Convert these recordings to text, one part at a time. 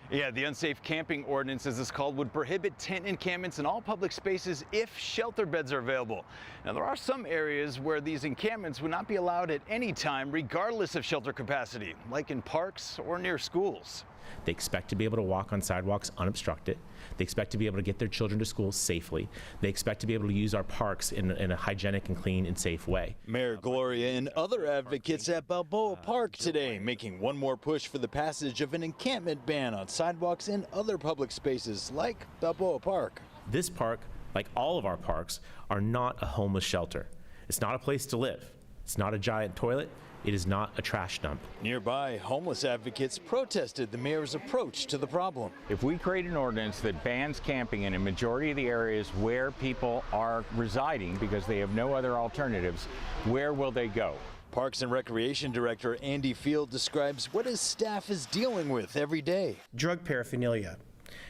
Yeah, the unsafe camping ordinance, as it's called, would prohibit tent encampments in all public spaces if shelter beds are available. Now, there are some areas where these encampments would not be allowed at any time, regardless of shelter capacity, like in parks or near schools. They expect to be able to walk on sidewalks unobstructed. They expect to be able to get their children to school safely. They expect to be able to use our parks in a hygienic and clean and safe way. Mayor Gloria and other advocates at Balboa Park today making one more push for the passage of an encampment ban on sidewalks in other public spaces like Balboa Park. This park, like all of our parks, are not a homeless shelter. It's not a place to live. It's not a giant toilet. It is not a trash dump. Nearby, homeless advocates protested the mayor's approach to the problem. If we create an ordinance that bans camping in a majority of the areas where people are residing because they have no other alternatives, where will they go? Parks and Recreation Director Andy Field describes what his staff is dealing with every day. Drug paraphernalia,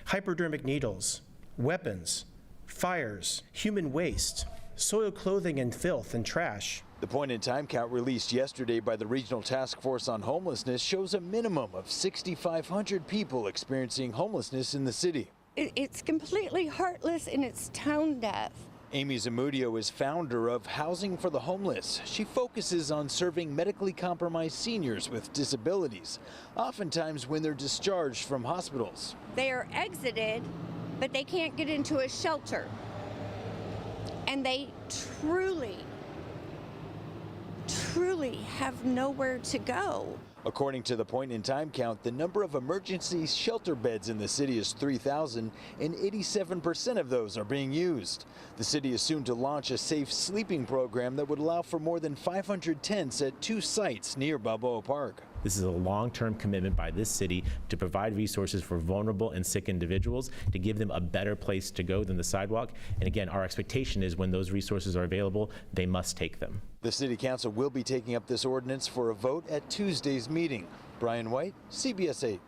hypodermic needles, weapons, fires, human waste, soiled clothing and filth and trash. The point-in-time count released yesterday by the Regional Task Force on Homelessness shows a minimum of 6,500 people experiencing homelessness in the city. It's completely heartless and it's tone deaf. Amy Zamudio is founder of Housing for the Homeless. She focuses on serving medically compromised seniors with disabilities, oftentimes when they're discharged from hospitals. They are exited, but they can't get into a shelter. And they truly have nowhere to go. According to the point-in-time count, the number of emergency shelter beds in the city is 3,000, and 87% of those are being used. The city is soon to launch a safe sleeping program that would allow for more than 500 tents at 2 sites near Balboa Park. This is a long-term commitment by this city to provide resources for vulnerable and sick individuals, to give them a better place to go than the sidewalk. And again, our expectation is when those resources are available, they must take them. The City Council will be taking up this ordinance for a vote at Tuesday's meeting. Brian White, CBS 8.